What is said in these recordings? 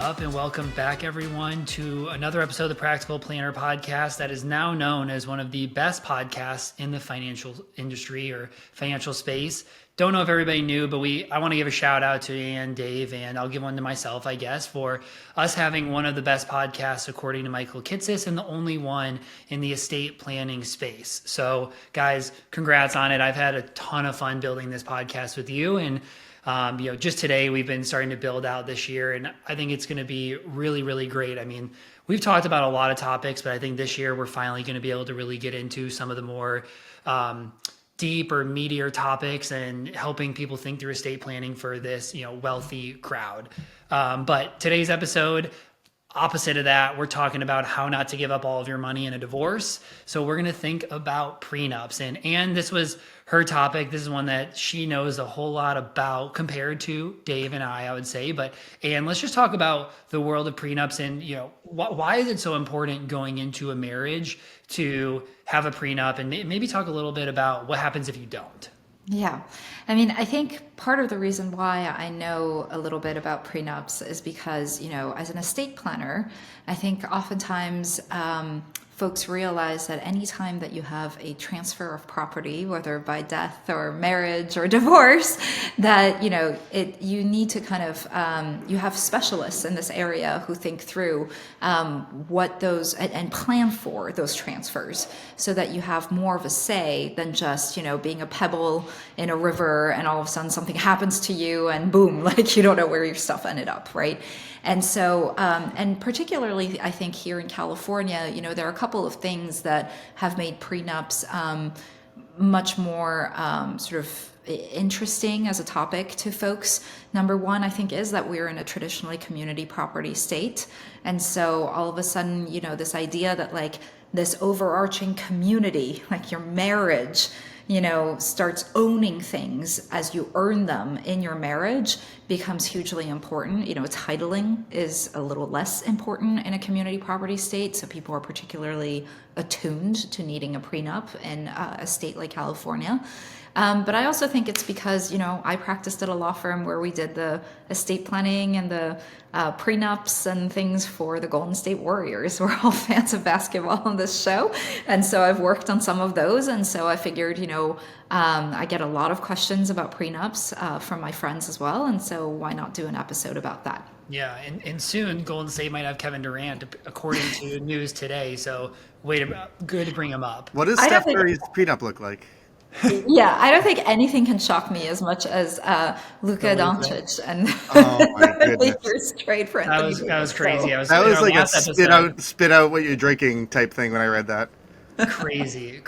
up, and welcome back, everyone, to another episode of the Practical Planner podcast that is now known as one of the best podcasts in the financial industry or financial space. Don't know if everybody knew, but I want to give a shout out to Ann, Dave, and I'll give one to myself, I guess, for us having one of the best podcasts according to Michael Kitsis and the only one in the estate planning space. So guys, congrats on it. I've had a ton of fun building this podcast with you, and just today we've been starting to build out this year, and I think it's going to be really, really great. I mean, we've talked about a lot of topics, but I think this year we're finally going to be able to really get into some of the more deep or meatier topics and helping people think through estate planning for this, wealthy crowd. But today's episode, opposite of that, we're talking about how not to give up all of your money in a divorce. So we're going to think about prenups. And this was her topic. This is one that she knows a whole lot about compared to Dave and I would say. And let's just talk about the world of prenups and, why is it so important going into a marriage to have a prenup, and maybe talk a little bit about what happens if you don't. Yeah. I mean, I think part of the reason why I know a little bit about prenups is because, as an estate planner, I think oftentimes folks realize that anytime that you have a transfer of property, whether by death or marriage or divorce, that, you need to kind of, you have specialists in this area who think through what those, and plan for those transfers so that you have more of a say than just, being a pebble in a river and all of a sudden something happens to you and boom, like you don't know where your stuff ended up, right? And so, and particularly, I think here in California, there are a couple of things that have made prenups much more sort of interesting as a topic to folks. Number one, I think, is that we're in a traditionally community property state. And so all of a sudden, this idea that like this overarching community, like your marriage, starts owning things as you earn them in your marriage becomes hugely important. Titling is a little less important in a community property state. So people are particularly attuned to needing a prenup in a state like California. But I also think it's because, I practiced at a law firm where we did the estate planning and the prenups and things for the Golden State Warriors. We're all fans of basketball on this show. And so I've worked on some of those. And so I figured, I get a lot of questions about prenups from my friends as well. And so why not do an episode about that? Yeah, and soon Golden State might have Kevin Durant, according to news today. So good to bring him up. What does Steph Curry's prenup look like? Yeah, I don't think anything can shock me as much as Luka Doncic and the Lakers trade for Anthony Davis. That was crazy. That was like a spit out what you're drinking type thing when I read that. Crazy.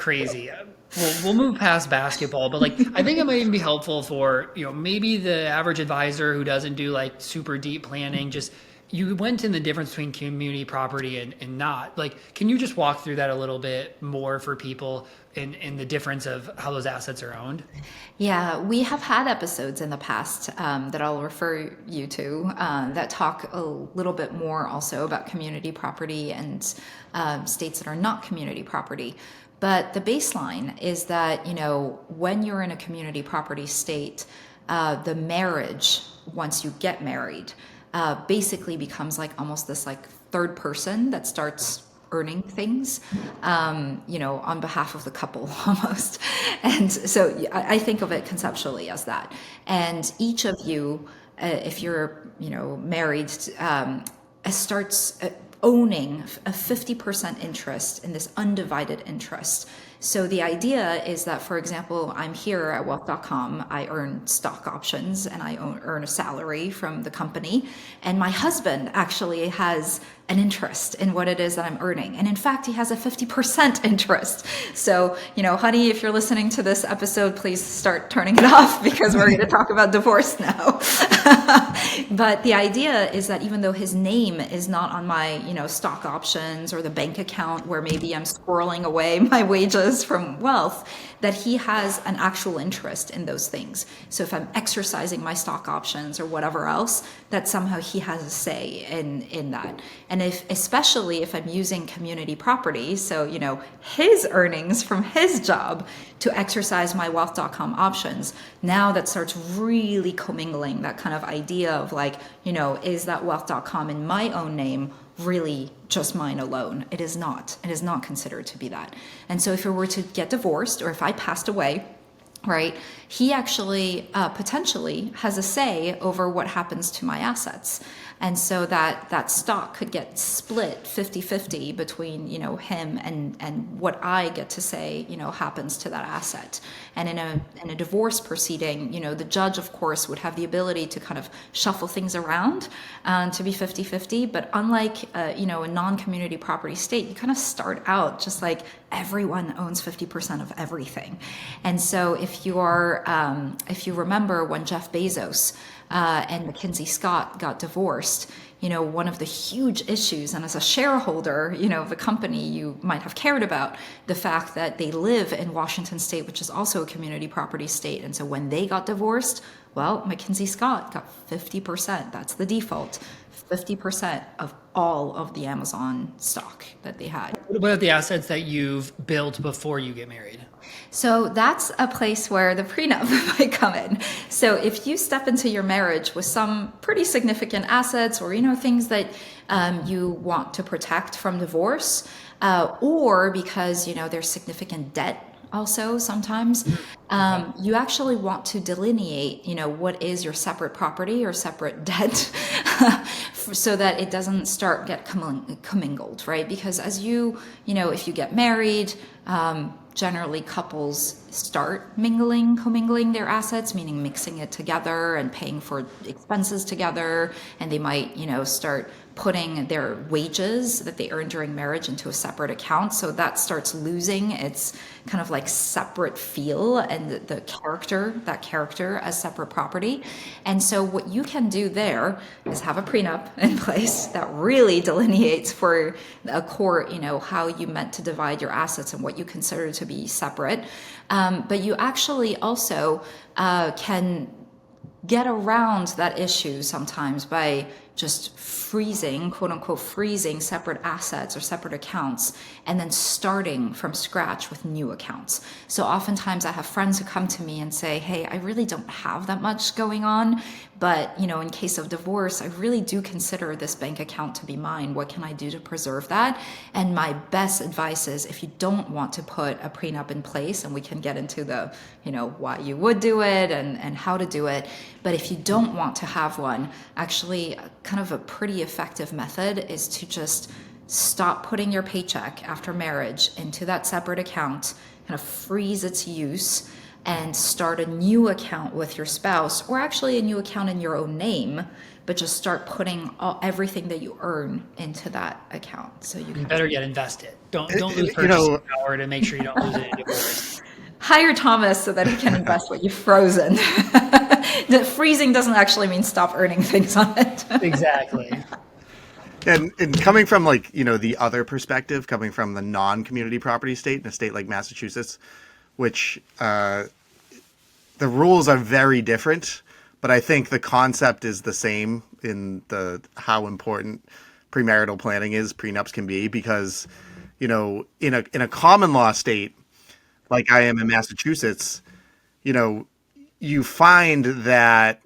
We'll move past basketball, but I think it might even be helpful for maybe the average advisor who doesn't do super deep planning. Just you went in the difference between community property and not. Can you just walk through that a little bit more for people in the difference of how those assets are owned? Yeah, we have had episodes in the past that I'll refer you to that talk a little bit more also about community property and states that are not community property. But the baseline is that, when you're in a community property state, the marriage, once you get married, basically becomes almost this third person that starts earning things, on behalf of the couple almost. And so I think of it conceptually as that. And each of you, if you're, married, starts owning a 50% interest in this undivided interest. So the idea is that, for example, I'm here at wealth.com, I earn stock options and I earn a salary from the company. And my husband actually has an interest in what it is that I'm earning. And in fact, he has a 50% interest. So, honey, if you're listening to this episode, please start turning it off because we're going to talk about divorce now. But the idea is that even though his name is not on my, stock options or the bank account where maybe I'm squirreling away my wages from wealth, that he has an actual interest in those things. So if I'm exercising my stock options or whatever else, that somehow he has a say in that. And And especially if I'm using community property, so, his earnings from his job to exercise my wealth.com options, now that starts really commingling that kind of idea of like, is that wealth.com in my own name really just mine alone? It is not. It is not considered to be that. And so if we were to get divorced, or if I passed away, right, he actually potentially has a say over what happens to my assets. And so that stock could get split 50-50 between, him and what I get to say, happens to that asset. And in a divorce proceeding, the judge, of course, would have the ability to kind of shuffle things around to be 50-50. But unlike, a non-community property state, you kind of start out just like everyone owns 50% of everything. And so if you remember when Jeff Bezos and Mackenzie Scott got divorced, one of the huge issues, and as a shareholder, of the company, you might have cared about the fact that they live in Washington State, which is also a community property state. And so when they got divorced, well, Mackenzie Scott got 50%. That's the default. 50% of all of the Amazon stock that they had. What about the assets that you've built before you get married? So that's a place where the prenup might come in. So if you step into your marriage with some pretty significant assets, or things that you want to protect from divorce, or because there's significant debt also sometimes, you actually want to delineate what is your separate property or separate debt so that it doesn't get commingled, right? Because as if you get married, generally couples start commingling their assets, meaning mixing it together and paying for expenses together. And they might, start putting their wages that they earn during marriage into a separate account. So that starts losing its kind of like separate feel and the character as separate property. And so what you can do there is have a prenup in place that really delineates for a court, how you meant to divide your assets and what you consider to be separate. But you actually also can get around that issue sometimes by just freezing, quote unquote, freezing separate assets or separate accounts, and then starting from scratch with new accounts. So oftentimes I have friends who come to me and say, hey, I really don't have that much going on, but in case of divorce, I really do consider this bank account to be mine. What can I do to preserve that? And my best advice is, if you don't want to put a prenup in place, and we can get into the, why you would do it and how to do it, but if you don't want to have one, actually kind of a pretty effective method is to just stop putting your paycheck after marriage into that separate account, kind of freeze its use, and start a new account with your spouse, or actually a new account in your own name, but just start putting everything that you earn into that account. So you better yet, invest it. Don't lose purchasing power to make sure you don't lose it in divorce. Hire Thomas so that he can invest what you've frozen. The freezing doesn't actually mean stop earning things on it. Exactly. And coming from the other perspective, coming from the non-community property state, in a state like Massachusetts, which the rules are very different, but I think the concept is the same in how important premarital planning is, prenups can be, because in a common law state like I am in Massachusetts, you find that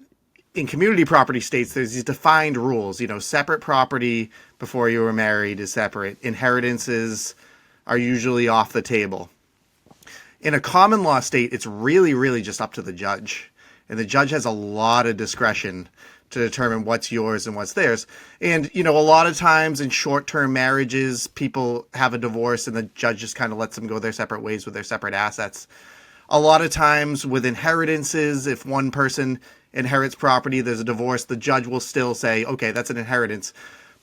in community property states, there's these defined rules. Separate property before you were married is separate. Inheritances are usually off the table. In a common law state, it's really, really just up to the judge. And the judge has a lot of discretion to determine what's yours and what's theirs. And, a lot of times in short-term marriages, people have a divorce and the judge just kind of lets them go their separate ways with their separate assets. A lot of times with inheritances, if one person inherits property, there's a divorce, the judge will still say, okay, that's an inheritance.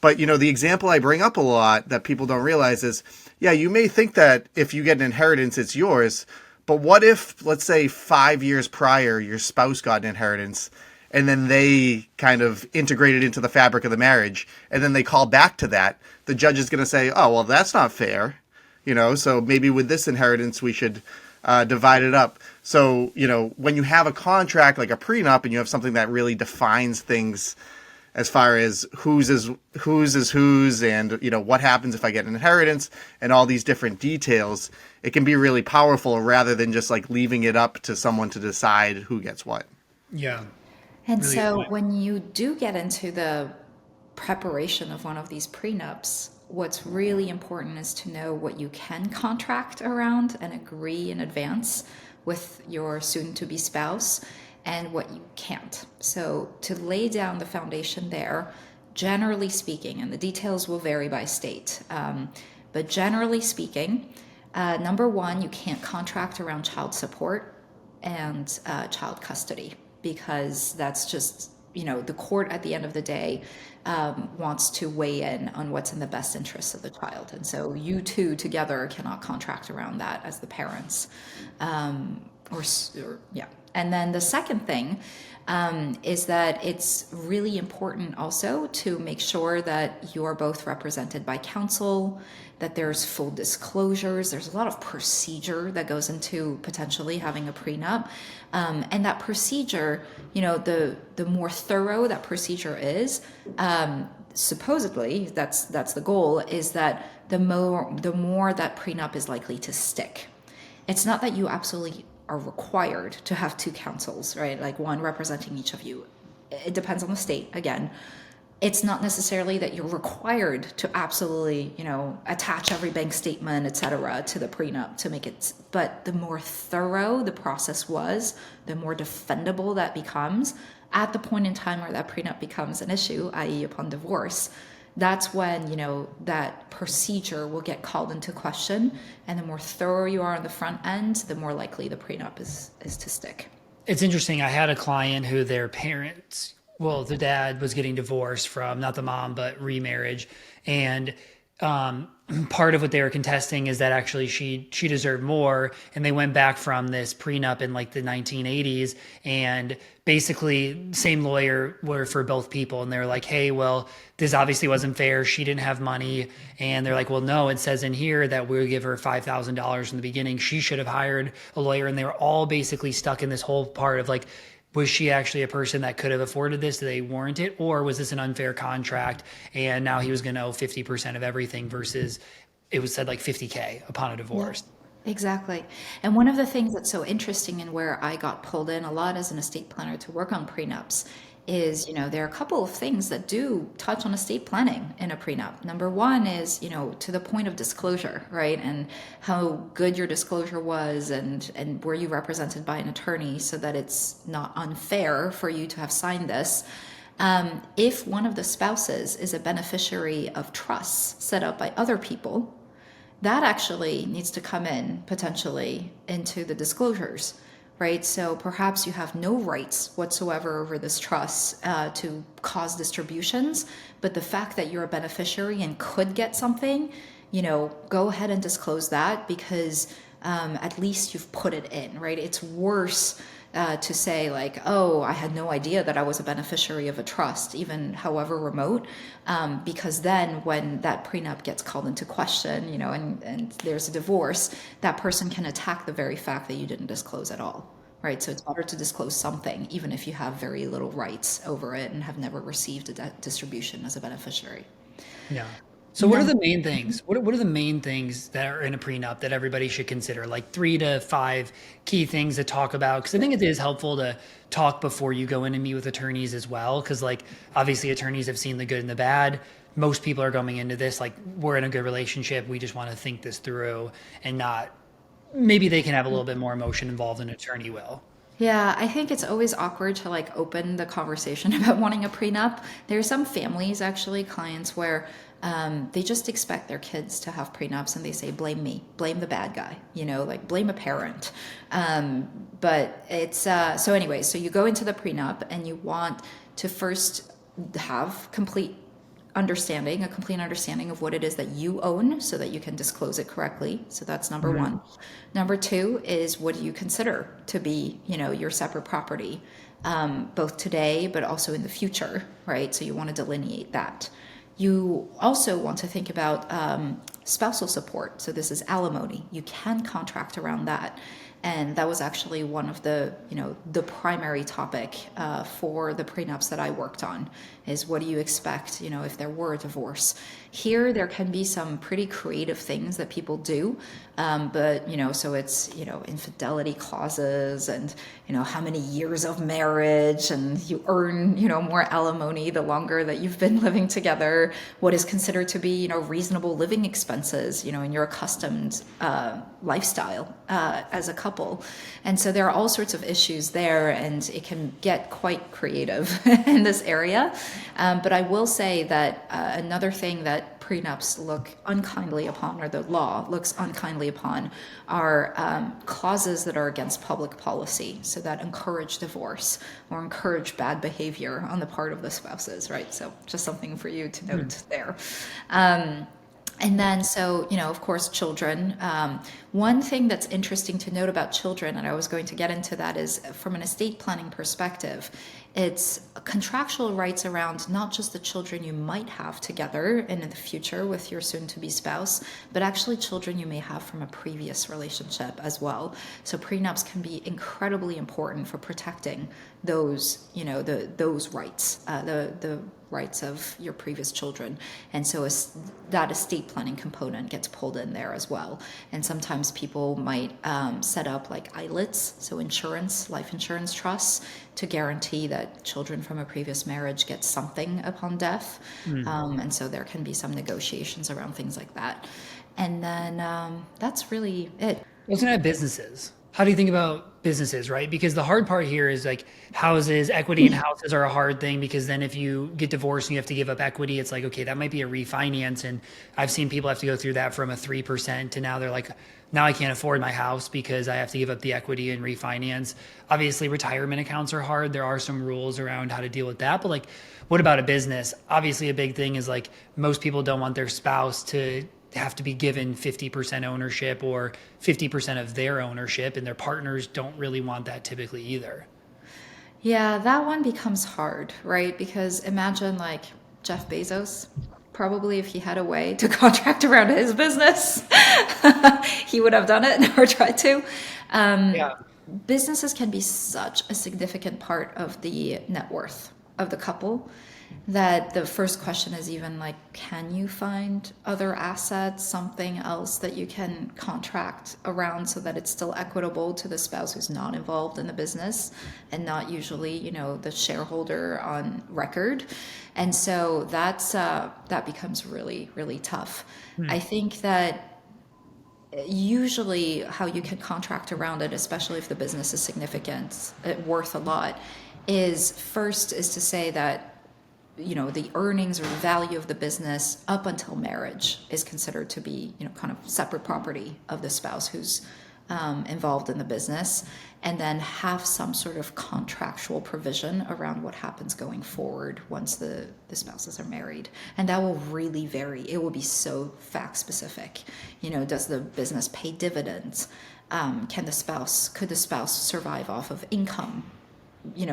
But, the example I bring up a lot that people don't realize is, yeah, you may think that if you get an inheritance, it's yours. But what if, let's say 5 years prior, your spouse got an inheritance and then they kind of integrated into the fabric of the marriage, and then they call back to that? The judge is going to say, oh, well, that's not fair. So maybe with this inheritance, we should divide it up. So, when you have a contract like a prenup and you have something that really defines things as far as whose is whose, and what happens if I get an inheritance, and all these different details. It can be really powerful rather than just like leaving it up to someone to decide who gets what. Yeah. And Really so good. when you do get into the preparation of one of these prenups, what's really important is to know what you can contract around and agree in advance with your soon-to-be spouse and what you can't. So to lay down the foundation there, generally speaking, and the details will vary by state, but generally speaking, number one, you can't contract around child support and child custody, because that's just, the court at the end of the day wants to weigh in on what's in the best interest of the child. And so you two together cannot contract around that as the parents. Yeah. And then the second thing is that it's really important also to make sure that you're both represented by counsel, that there's full disclosures. There's a lot of procedure that goes into potentially having a prenup. And that procedure, the more thorough that procedure is, supposedly that's the goal, is that the more that prenup is likely to stick. It's not that you absolutely are required to have two counsels, right? Like one representing each of you. It depends on the state, again. It's not necessarily that you're required to absolutely, attach every bank statement, et cetera, to the prenup to make it. But the more thorough the process was, the more defendable that becomes at the point in time where that prenup becomes an issue, i.e. upon divorce. That's when, that procedure will get called into question. And the more thorough you are on the front end, the more likely the prenup is to stick. It's interesting. I had a client who their parents, well, the dad was getting divorced from not the mom, but remarriage. And part of what they were contesting is that actually she deserved more. And they went back from this prenup in like the 1980s, and basically same lawyer were for both people. And they're like, hey, well, this obviously wasn't fair. She didn't have money. And they're like, well, no, it says in here that we'll give her $5,000 in the beginning. She should have hired a lawyer. And they were all basically stuck in this whole part of like, was she actually a person that could have afforded this? Did they warrant it? Or was this an unfair contract? And now he was going to owe 50% of everything versus it was said like 50K upon a divorce. Yeah, exactly. And one of the things that's so interesting and where I got pulled in a lot as an estate planner to work on prenups is, there are a couple of things that do touch on estate planning in a prenup. Number one is, to the point of disclosure, right? And how good your disclosure was, and were you represented by an attorney so that it's not unfair for you to have signed this. If one of the spouses is a beneficiary of trusts set up by other people, that actually needs to come in potentially into the disclosures. Right, so perhaps you have no rights whatsoever over this trust to cause distributions, but the fact that you're a beneficiary and could get something, go ahead and disclose that, because at least you've put it in, right? It's worse to say like, oh, I had no idea that I was a beneficiary of a trust, even however remote, because then when that prenup gets called into question, and there's a divorce, that person can attack the very fact that you didn't disclose at all, right? So it's better to disclose something, even if you have very little rights over it and have never received a distribution as a beneficiary. Yeah. So what are the main things? What are the main things that are in a prenup that everybody should consider? Like 3 to 5 key things to talk about. Because I think it is helpful to talk before you go in and meet with attorneys as well. Because like obviously attorneys have seen the good and the bad. Most people are going into this like, we're in a good relationship. We just want to think this through, and not, maybe they can have a little bit more emotion involved than an attorney will. Yeah, I think it's always awkward to like open the conversation about wanting a prenup. There are some families, actually, clients, where they just expect their kids to have prenups, and they say, blame me, blame the bad guy, like blame a parent. But it's, so anyway, so you go into the prenup and you want to first have a complete understanding of what it is that you own so that you can disclose it correctly. So that's number one. Number two is, what do you consider to be, your separate property, both today, but also in the future, right? So you want to delineate that. You also want to think about spousal support. So this is alimony. You can contract around that. And that was actually one of the, the primary topic for the prenups that I worked on, is what do you expect, if there were a divorce. Here, there can be some pretty creative things that people do, but, so it's, infidelity clauses and, how many years of marriage, and you earn, more alimony the longer that you've been living together, what is considered to be, reasonable living expenses, in your accustomed lifestyle as a couple. And so there are all sorts of issues there, and it can get quite creative in this area. But I will say that another thing that prenups look unkindly upon, or the law looks unkindly upon, are clauses that are against public policy, so that encourage divorce or encourage bad behavior on the part of the spouses, right? So just something for you to note there. And then, so, of course, children. One thing that's interesting to note about children, and I was going to get into that, is from an estate planning perspective, it's contractual rights around not just the children you might have together in the future with your soon-to-be spouse, but actually children you may have from a previous relationship as well. So prenups can be incredibly important for protecting those, those rights, the rights of your previous children. And so that estate planning component gets pulled in there as well. And sometimes people might set up like ILITs, so insurance, life insurance trusts, to guarantee that children from a previous marriage get something upon death. And so there can be some negotiations around things like that. And then that's really it. Looking at businesses, how do you think about businesses, right? Because the hard part here is like houses, equity in houses are a hard thing, because then if you get divorced and you have to give up equity, it's like, okay, that might be a refinance. And I've seen people have to go through that from a 3% to now they're like, now I can't afford my house because I have to give up the equity and refinance. Obviously, retirement accounts are hard. There are some rules around how to deal with that. But like, what about a business? Obviously, a big thing is like most people don't want their spouse to have to be given 50% ownership or 50% of their ownership, and their partners don't really want that typically either. Yeah, that one becomes hard, right? Because imagine like Jeff Bezos, probably if he had a way to contract around his business, he would have done it or tried to. Yeah. Businesses can be such a significant part of the net worth of the couple that the first question is even like, can you find other assets, something else that you can contract around so that it's still equitable to the spouse who's not involved in the business and not usually, the shareholder on record. And so that becomes really, really tough. I think that usually how you can contract around it, especially if the business is significant, worth a lot, is to say that the earnings or value of the business up until marriage is considered to be, kind of separate property of the spouse who's involved in the business, and then have some sort of contractual provision around what happens going forward once the spouses are married. And that will really vary. It will be so fact specific. Does the business pay dividends? Could the spouse survive off of income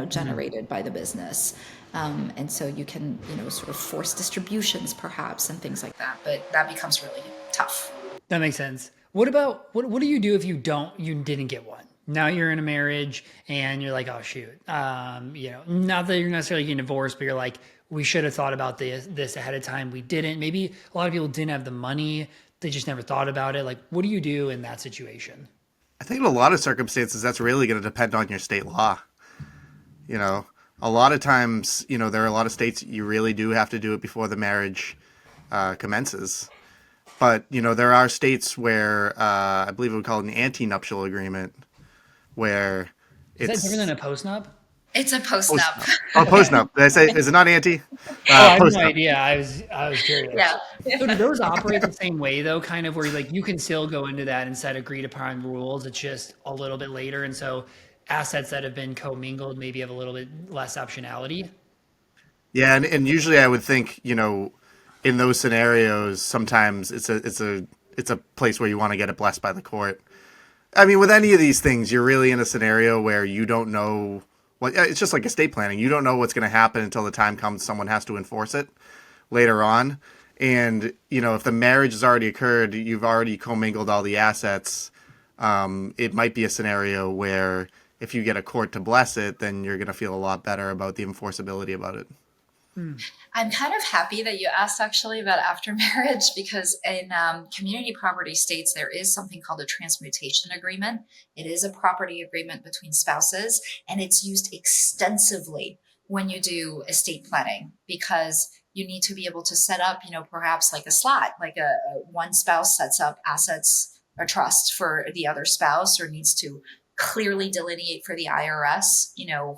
generated by the business? And so you can, sort of force distributions perhaps and things like that. But that becomes really tough. That makes sense. What about, what do you do if you didn't get one? Now you're in a marriage and you're like, oh shoot. Not that you're necessarily getting divorced, but you're like, we should have thought about this ahead of time. We didn't. Maybe a lot of people didn't have the money. They just never thought about it. Like, what do you do in that situation? I think in a lot of circumstances, that's really going to depend on your state law. A lot of times, there are a lot of states you really do have to do it before the marriage commences. But, there are states where I believe we would call it an anti-nuptial agreement, where Is that different than a post-nup? It's a post-nup. Oh, post-nup. Did I say, is it not anti? I have no idea. I was curious. Yeah. So do those operate the same way though, kind of where like you can still go into that and set agreed upon rules. It's just a little bit later. And so assets that have been commingled maybe have a little bit less optionality. Yeah, and usually I would think, in those scenarios, sometimes it's a place where you want to get it blessed by the court. I mean, with any of these things, you're really in a scenario where you don't know it's just like estate planning. You don't know what's going to happen until the time comes someone has to enforce it later on. And, if the marriage has already occurred, you've already commingled all the assets. It might be a scenario where if you get a court to bless it, then you're going to feel a lot better about the enforceability about it. I'm kind of happy that you asked actually about after marriage, because in community property states, there is something called a transmutation agreement. It is a property agreement between spouses, and it's used extensively when you do estate planning, because you need to be able to set up, perhaps like a slot, like a one spouse sets up assets or trust for the other spouse, or needs to clearly delineate for the IRS,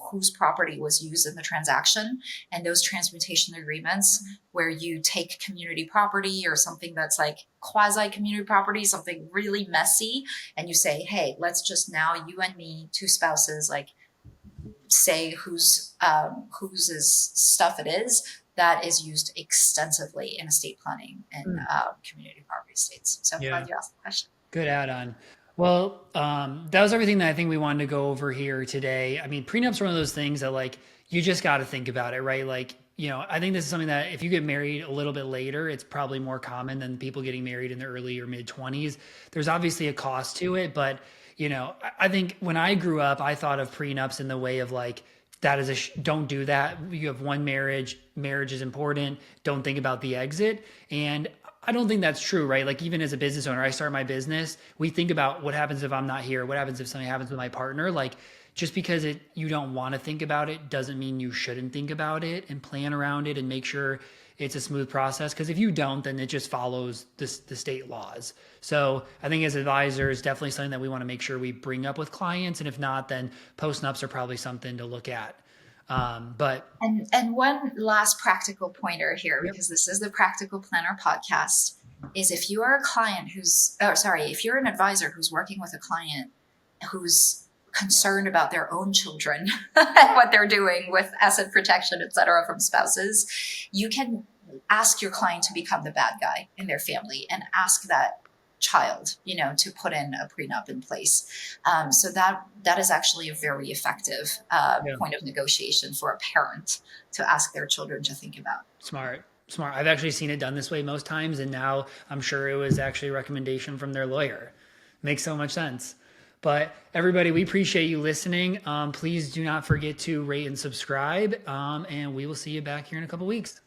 whose property was used in the transaction. And those transmutation agreements, where you take community property or something that's like quasi community property, something really messy, and you say, hey, let's just now, you and me, two spouses, like say whose stuff it is. That is used extensively in estate planning and community property estates. So I'm glad you asked the question. Good add-on. Well, that was everything that I think we wanted to go over here today. I mean, prenups are one of those things that like, you just got to think about it, right? Like, I think this is something that if you get married a little bit later, it's probably more common than people getting married in the early or mid 20s. There's obviously a cost to it, but I think when I grew up, I thought of prenups in the way of like, that is don't do that. You have one marriage is important. Don't think about the exit. And I don't think that's true, right? Like even as a business owner, I start my business, we think about what happens if I'm not here, what happens if something happens with my partner. Like just because you don't want to think about it doesn't mean you shouldn't think about it and plan around it and make sure it's a smooth process. Because if you don't, then it just follows the state laws. So I think as advisors, definitely something that we want to make sure we bring up with clients. And if not, then post-nups are probably something to look at. But one last practical pointer here, because this is the Practical Planner podcast, is if you are a client if you're an advisor who's working with a client who's concerned about their own children and what they're doing with asset protection, et cetera, from spouses, you can ask your client to become the bad guy in their family and ask that child, to put in a prenup in place. So that is actually a very effective point of negotiation for a parent to ask their children to think about. Smart. I've actually seen it done this way most times. And now I'm sure it was actually a recommendation from their lawyer. Makes so much sense. But everybody, we appreciate you listening. Please do not forget to rate and subscribe. And we will see you back here in a couple weeks.